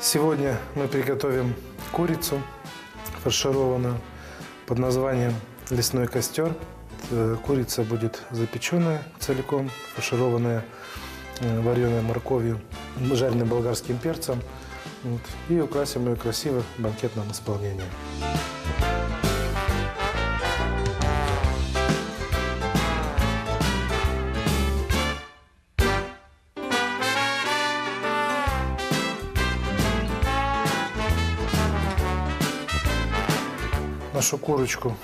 Сегодня мы приготовим курицу фаршированную под названием «Лесной костер». Курица будет запеченная целиком, фаршированная вареной морковью, жареным болгарским перцем. И украсим ее красиво в банкетном исполнении. Нашу курочку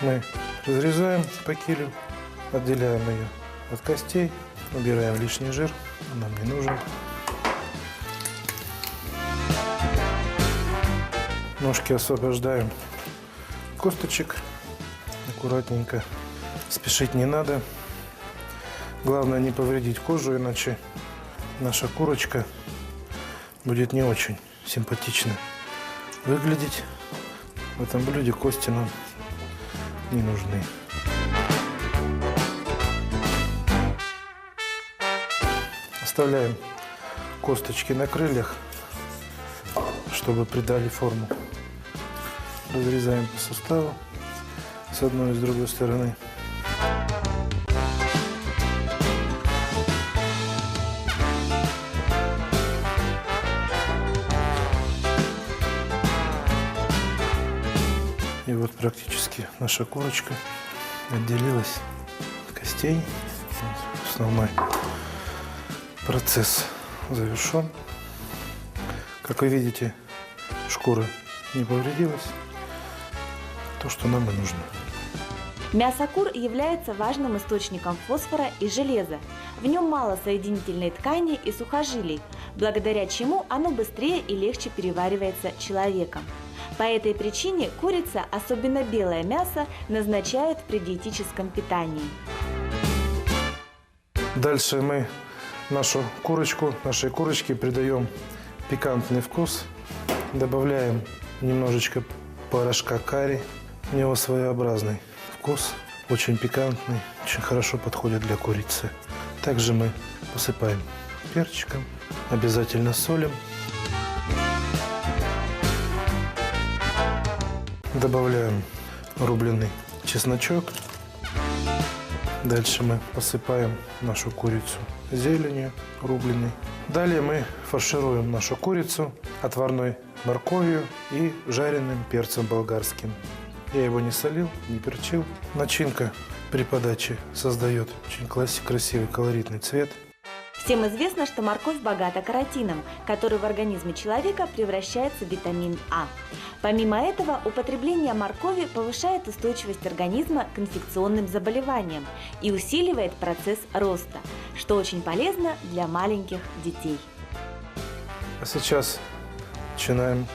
мы разрезаем по килю, отделяем ее от костей, убираем лишний жир, он нам не нужен. Ножки освобождаем косточек, аккуратненько, спешить не надо. Главное не повредить кожу, иначе наша курочка будет не очень симпатично выглядеть. В этом блюде кости нам не нужны. Оставляем косточки на крыльях, чтобы придали форму. Разрезаем по суставу с одной и с другой стороны. И вот практически наша курочка отделилась от костей. Вот основной процесс завершен. Как вы видите, шкура не повредилась. То, что нам и нужно. Мясо кур является важным источником фосфора и железа. В нем мало соединительной ткани и сухожилий, благодаря чему оно быстрее и легче переваривается человеком. По этой причине курица, особенно белое мясо, назначают при диетическом питании. Дальше мы нашей курочке придаем пикантный вкус. Добавляем немножечко порошка карри. У него своеобразный вкус, очень пикантный, очень хорошо подходит для курицы. Также мы посыпаем перчиком, обязательно солим. Добавляем рубленый чесночок. Дальше мы посыпаем нашу курицу зеленью рубленой. Далее мы фаршируем нашу курицу отварной морковью и жареным перцем болгарским. Я его не солил, не перчил. Начинка при подаче создает очень красивый колоритный цвет. Всем известно, что морковь богата каротином, который в организме человека превращается в витамин А. Помимо этого, употребление моркови повышает устойчивость организма к инфекционным заболеваниям и усиливает процесс роста, что очень полезно для маленьких детей. А сейчас начинаем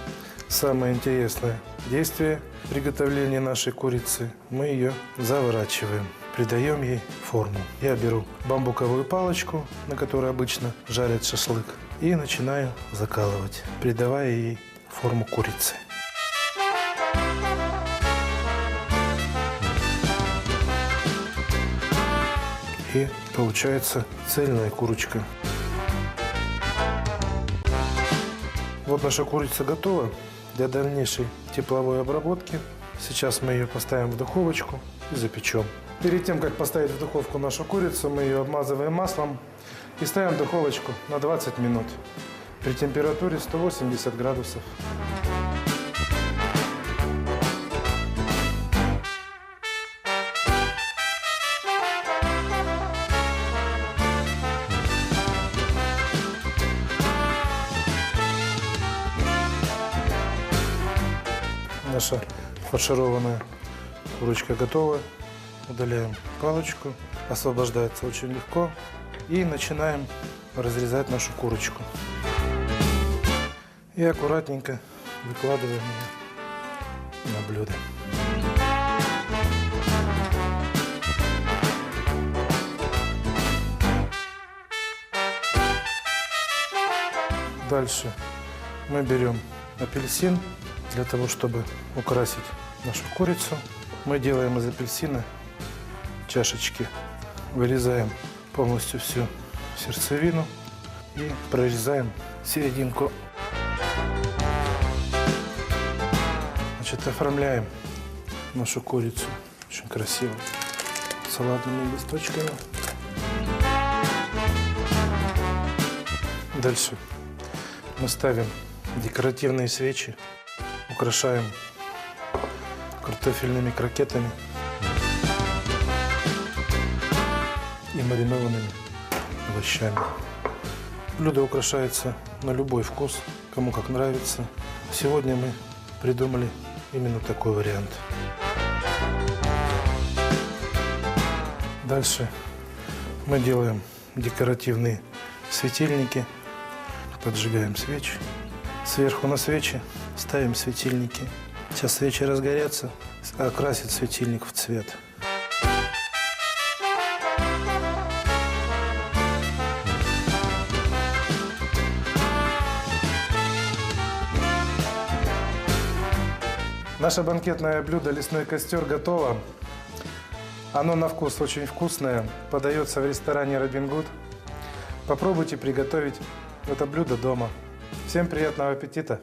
самое интересное действие приготовления нашей курицы. Мы ее заворачиваем, придаем ей форму. Я беру бамбуковую палочку, на которой обычно жарят шашлык, и начинаю закалывать, придавая ей форму курицы. И получается цельная курочка. Вот наша курица готова для дальнейшей тепловой обработки. Сейчас мы ее поставим в духовочку и запечем. Перед тем, как поставить в духовку нашу курицу, мы ее обмазываем маслом и ставим в духовочку на 20 минут при температуре 180 градусов. Наша фаршированная курочка готова. Удаляем палочку. Освобождается очень легко. И начинаем разрезать нашу курочку. И аккуратненько выкладываем ее на блюдо. Дальше мы берем апельсин. Для того, чтобы украсить нашу курицу, мы делаем из апельсина чашечки. Вырезаем полностью всю сердцевину и прорезаем серединку. Значит, оформляем нашу курицу очень красиво салатными листочками. Дальше мы ставим декоративные свечи, украшаем картофельными крокетами и маринованными овощами. Блюдо украшается на любой вкус, кому как нравится. Сегодня мы придумали именно такой вариант. Дальше мы делаем декоративные светильники, поджигаем свечи. Сверху на свечи ставим светильники. Сейчас свечи разгорятся, окрасит светильник в цвет. Наше банкетное блюдо «Лесной костер» готово. Оно на вкус очень вкусное, подается в ресторане «Робин Гуд». Попробуйте приготовить это блюдо дома. Всем приятного аппетита!